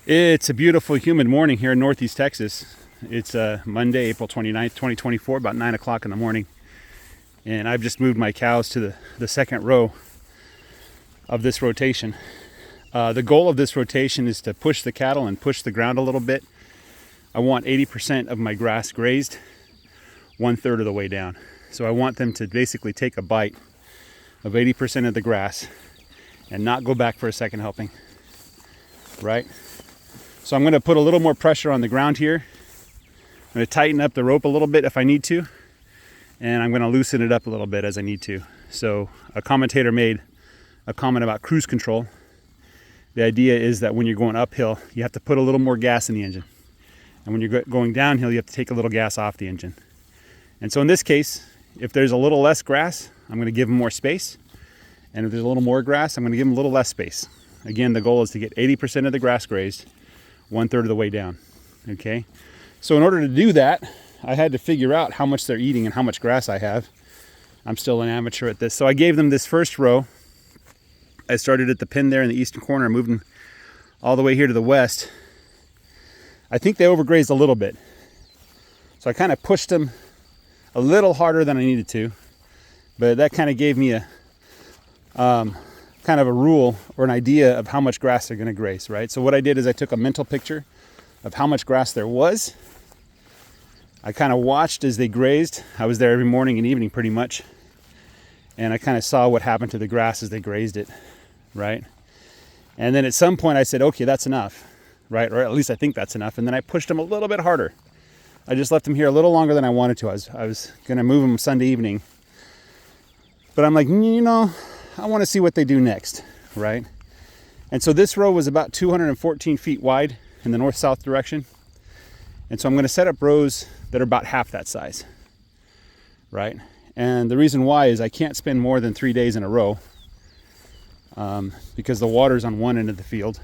It's a beautiful, humid morning here in Northeast Texas. It's Monday, April 29th, 2024, about 9 o'clock in the morning. And I've just moved my cows to the second row of this rotation. The goal of this rotation is to push the cattle and push the ground a little bit. I want 80% of my grass grazed, 1/3 of the way down. So I want them to basically take a bite of 80% of the grass and not go back for a second helping, right? So I'm going to put a little more pressure on the ground here. I'm going to tighten up the rope a little bit if I need to, and I'm going to loosen it up a little bit as I need to. So a commentator made a comment about cruise control. The idea is that when you're going uphill, you have to put a little more gas in the engine. And when you're going downhill, you have to take a little gas off the engine. And so in this case, if there's a little less grass, I'm going to give them more space. And if there's a little more grass, I'm going to give them a little less space. Again, the goal is to get 80% of the grass grazed, 1/3 of the way down. Okay? So in order to do that, I had to figure out how much they're eating and how much grass I have. I'm still an amateur at this. So I gave them this first row. I started at the pin there in the eastern corner, moving all the way here to the west. I think they overgrazed a little bit. So I kind of pushed them a little harder than I needed to. But that kind of gave me a kind of a rule or an idea of how much grass they're going to graze, right? So what I did is I took a mental picture of how much grass there was. I kind of watched as they grazed. I was there every morning and evening pretty much. And I kind of saw what happened to the grass as they grazed it, right? And then at some point I said, okay, that's enough, right? Or at least I think that's enough. And then I pushed them a little bit harder. I just left them here a little longer than I wanted to. I was going to move them Sunday evening. But I'm like, you know, I want to see what they do next, right? And so this row was about 214 feet wide in the north-south direction. And so I'm going to set up rows that are about half that size, right? And the reason why is I can't spend more than 3 days in a row because the water's on one end of the field.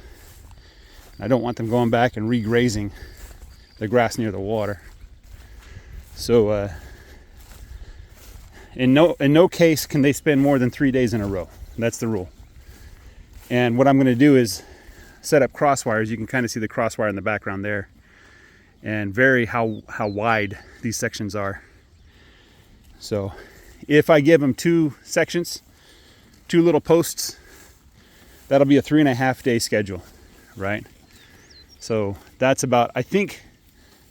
I don't want them going back and regrazing the grass near the water. So in no case can they spend more than 3 days in a row. That's the rule. And what I'm going to do is set up crosswires. You can kind of see the crosswire in the background there, and vary how wide these sections are. So if I give them 2 sections, 2 little posts, that'll be a 3.5 day schedule, right? So that's about, I think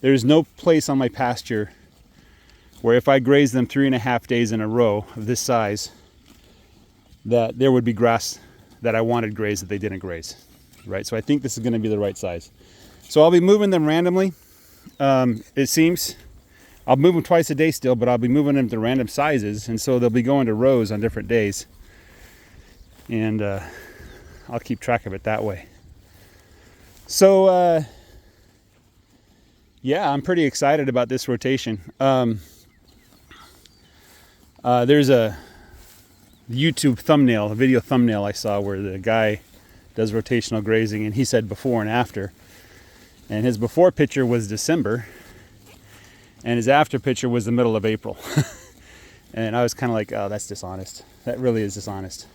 there's no place on my pasture where if I graze them 3.5 days in a row of this size, that there would be grass that I wanted grazed that they didn't graze, right? So I think this is going to be the right size. So I'll be moving them randomly. It seems I'll move them twice a day still, but I'll be moving them to random sizes, and so they'll be going to rows on different days, and I'll keep track of it that way. So yeah, I'm pretty excited about this rotation. There's a YouTube thumbnail, a video thumbnail I saw where the guy does rotational grazing, and he said before and after. And his before picture was December, and his after picture was the middle of April. And I was kind of like, oh, that's dishonest. That really is dishonest.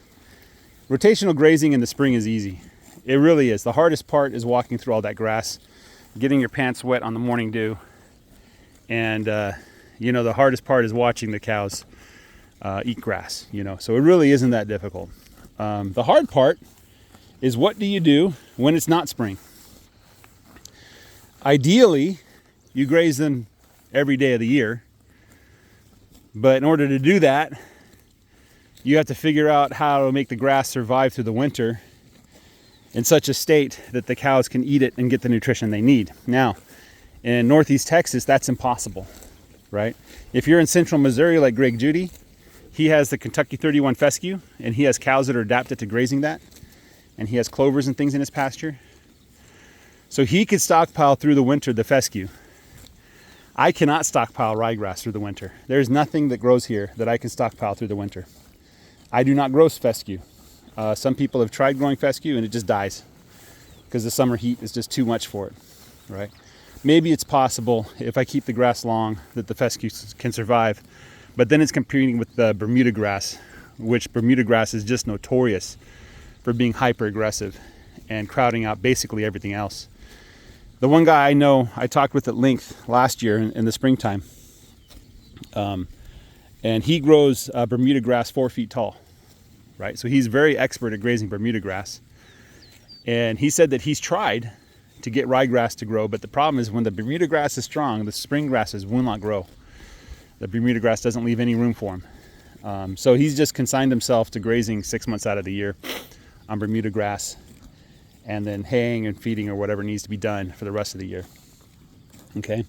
Rotational grazing in the spring is easy. It really is. The hardest part is walking through all that grass, getting your pants wet on the morning dew. And, you know, the hardest part is watching the cows eat grass, you know. So it really isn't that difficult. The hard part is, what do you do when it's not spring? Ideally, you graze them every day of the year. But in order to do that, you have to figure out how to make the grass survive through the winter in such a state that the cows can eat it and get the nutrition they need. Now, in Northeast Texas, that's impossible, right? If you're in central Missouri like Greg Judy, he has the Kentucky 31 fescue, and he has cows that are adapted to grazing that, and he has clovers and things in his pasture. So he could stockpile through the winter the fescue. I cannot stockpile ryegrass through the winter. There's nothing that grows here that I can stockpile through the winter. I do not grow fescue. Some people have tried growing fescue and it just dies because the summer heat is just too much for it, right? Maybe it's possible if I keep the grass long that the fescue can survive, but then it's competing with the Bermuda grass, which Bermuda grass is just notorious for being hyper aggressive and crowding out basically everything else. The one guy I know I talked with at length last year in the springtime, and he grows Bermuda grass 4 feet tall, right? So he's very expert at grazing Bermuda grass. And he said that he's tried to get ryegrass to grow, but the problem is when the Bermuda grass is strong, the spring grasses will not grow. The Bermuda grass doesn't leave any room for him. So he's just consigned himself to grazing 6 months out of the year on Bermuda grass, and then haying and feeding or whatever needs to be done for the rest of the year. Okay.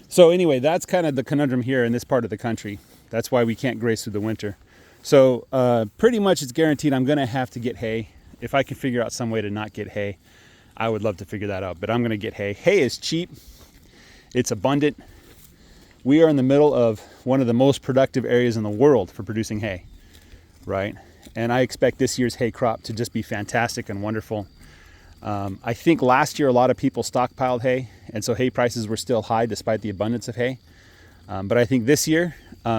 So anyway, that's kind of the conundrum here in this part of the country. That's why we can't graze through the winter. So pretty much it's guaranteed I'm going to have to get hay. If I can figure out some way to not get hay, I would love to figure that out. But I'm going to get hay. Hay is cheap. It's abundant. We are in the middle of one of the most productive areas in the world for producing hay, right? And I expect this year's hay crop to just be fantastic and wonderful. I think last year a lot of people stockpiled hay, and so hay prices were still high despite the abundance of hay. But I think this year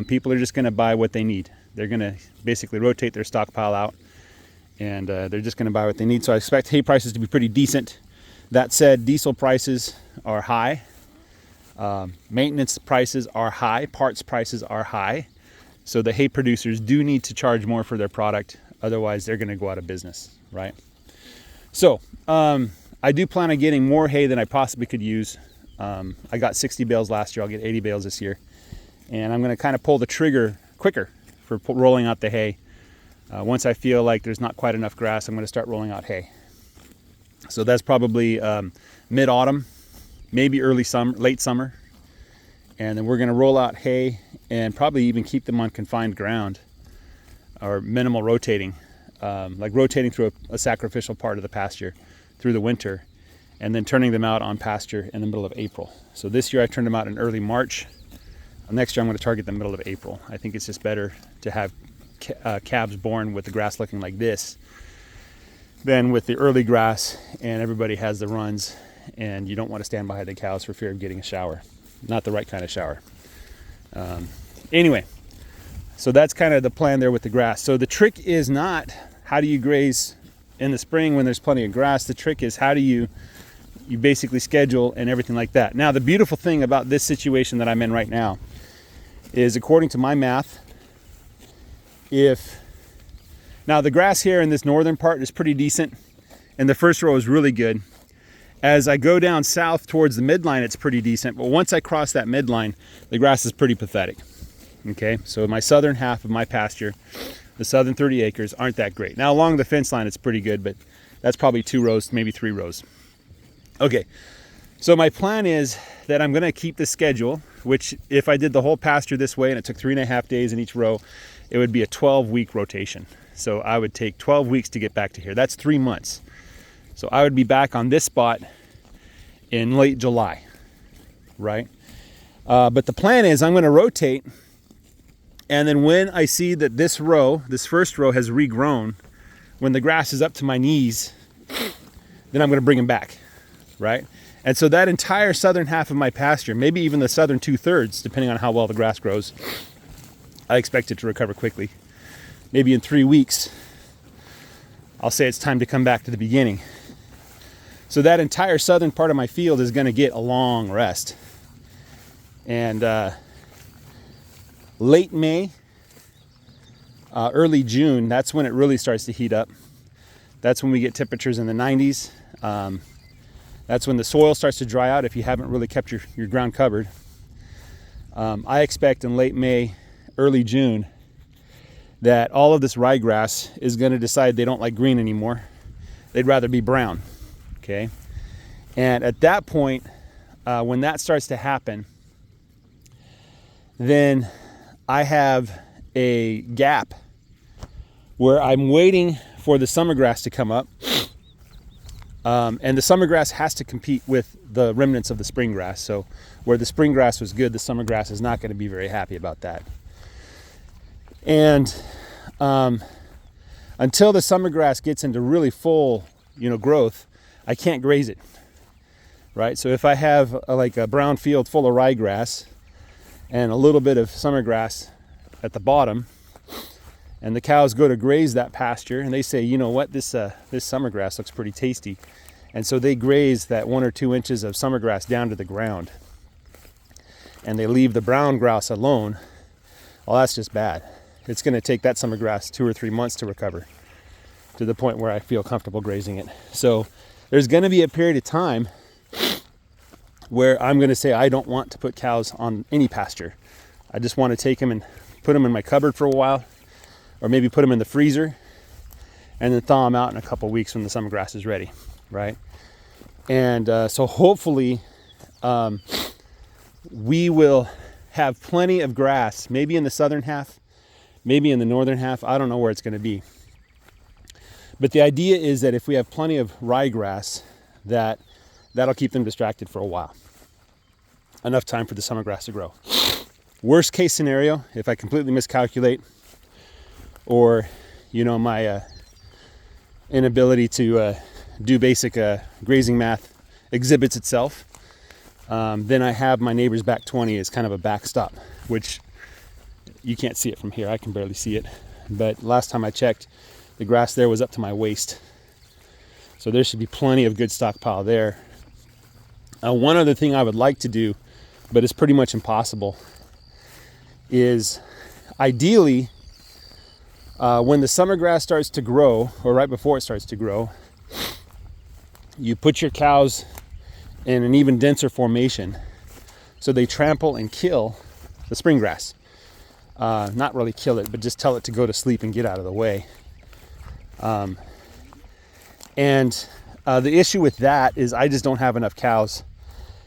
people are just going to buy what they need. They're going to basically rotate their stockpile out, and they're just going to buy what they need. So I expect hay prices to be pretty decent. That said, diesel prices are high. Maintenance prices are high. Parts prices are high. So the hay producers do need to charge more for their product. Otherwise, they're going to go out of business, right? So I do plan on getting more hay than I possibly could use. I got 60 bales last year. I'll get 80 bales this year. And I'm going to kind of pull the trigger quicker for rolling out the hay. Once I feel like there's not quite enough grass, I'm going to start rolling out hay. So that's probably mid-autumn, maybe early summer, late summer. And then we're going to roll out hay and probably even keep them on confined ground or minimal rotating, like rotating through a sacrificial part of the pasture through the winter, and then turning them out on pasture in the middle of April. So this year I turned them out in early March. Next year I'm going to target the middle of April. I think it's just better to have calves born with the grass looking like this than with the early grass and everybody has the runs and you don't want to stand behind the cows for fear of getting a shower. Not the right kind of shower. Anyway, so that's kind of the plan there with the grass. So the trick is not how do you graze in the spring when there's plenty of grass. The trick is how do you basically schedule and everything like that. Now the beautiful thing about this situation that I'm in right now is, according to my math, now the grass here in this northern part is pretty decent and the first row is really good. As I go down south towards the midline, it's pretty decent, but once I cross that midline, the grass is pretty pathetic. Okay, so my southern half of my pasture, the southern 30 acres, aren't that great. Now along the fence line, it's pretty good, but that's probably 2 rows, maybe 3 rows. Okay, so my plan is that I'm gonna keep the schedule, which if I did the whole pasture this way and it took 3.5 days in each row, it would be a 12-week rotation. So I would take 12 weeks to get back to here. That's 3 months. So I would be back on this spot in late July, right? But the plan is I'm gonna rotate, and then when I see that this first row has regrown, when the grass is up to my knees, then I'm gonna bring them back, right? And so that entire southern half of my pasture, maybe even the southern 2/3, depending on how well the grass grows, I expect it to recover quickly. Maybe in 3 weeks, I'll say it's time to come back to the beginning. So that entire southern part of my field is gonna get a long rest. And late May, early June, that's when it really starts to heat up. That's when we get temperatures in the 90s. That's when the soil starts to dry out if you haven't really kept your ground covered. I expect in late May, early June, that all of this ryegrass is going to decide they don't like green anymore. They'd rather be brown, okay? And at that point, when that starts to happen, then I have a gap where I'm waiting for the summer grass to come up. And the summer grass has to compete with the remnants of the spring grass. So where the spring grass was good, the summer grass is not going to be very happy about that. And until the summer grass gets into really full, growth, I can't graze it, right? So if I have like a brown field full of ryegrass and a little bit of summer grass at the bottom, and the cows go to graze that pasture and they say, you know what, this summer grass looks pretty tasty, And so they graze that 1 or 2 inches of summer grass down to the ground. And they leave the brown grass alone. Well, that's just bad. It's going to take that summer grass 2 or 3 months to recover to the point where I feel comfortable grazing it. So there's going to be a period of time where I'm going to say I don't want to put cows on any pasture. I just want to take them and put them in my cupboard for a while, or maybe put them in the freezer and then thaw them out in a couple weeks when the summer grass is ready, right? And so hopefully we will have plenty of grass, maybe in the southern half, maybe in the northern half. I don't know where it's going to be. But the idea is that if we have plenty of ryegrass, that'll keep them distracted for a while. Enough time for the summer grass to grow. Worst case scenario, if I completely miscalculate, or my inability to do basic grazing math exhibits itself, then I have my neighbor's back 20 as kind of a backstop, which you can't see it from here. I can barely see it. But last time I checked, the grass there was up to my waist. So there should be plenty of good stockpile there. One other thing I would like to do, but it's pretty much impossible, is ideally when the summer grass starts to grow, or right before it starts to grow, you put your cows in an even denser formation so they trample and kill the spring grass. Not really kill it, but just tell it to go to sleep and get out of the way. And the issue with that is I just don't have enough cows.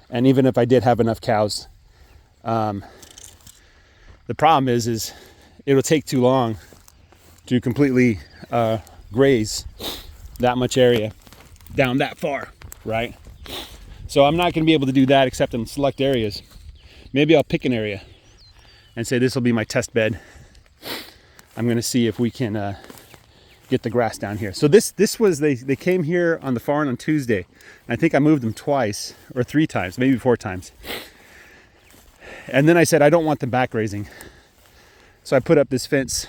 And even if I did have enough cows, the problem is it'll take too long to completely graze that much area down that far, right? So I'm not going to be able to do that except in select areas. Maybe I'll pick an area and say this will be my test bed. I'm going to see if we can get the grass down here. So this was, they came here on the farm on Tuesday. I think I moved them twice or 3 times, maybe 4 times. And then I said, I don't want them back grazing. So I put up this fence,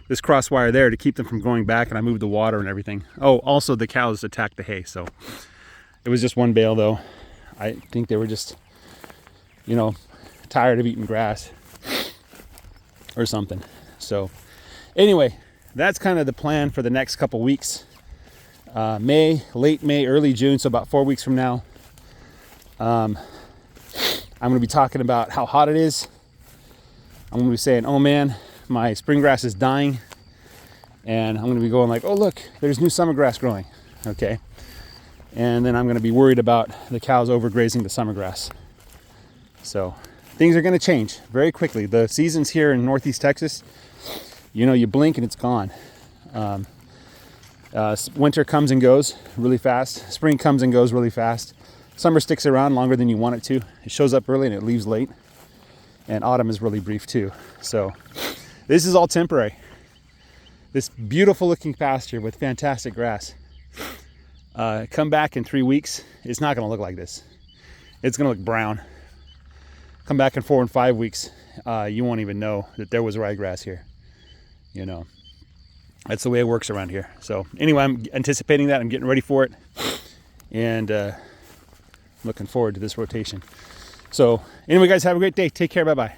this cross wire there to keep them from going back, and I moved the water and everything. Oh, also the cows attacked the hay. So it was just one bale though. I think they were just, tired of eating grass or something. So anyway, that's kind of the plan for the next couple weeks. Late May, early June, so about 4 weeks from now. I'm going to be talking about how hot it is. I'm going to be saying, oh man, my spring grass is dying. And I'm going to be going like, oh look, there's new summer grass growing. Okay. And then I'm going to be worried about the cows overgrazing the summer grass. So things are going to change very quickly. The seasons here in Northeast Texas, you blink and it's gone. Winter comes and goes really fast. Spring comes and goes really fast. Summer sticks around longer than you want it to. It shows up early and it leaves late. And autumn is really brief too. So this is all temporary. This beautiful looking pasture with fantastic grass. Come back in 3 weeks, it's not going to look like this. It's going to look brown. Come back in 4 and 5 weeks, you won't even know that there was ryegrass here. That's the way it works around here. So anyway, I'm anticipating that. I'm getting ready for it, and looking forward to this rotation. So anyway, guys, have a great day. Take care. Bye-bye.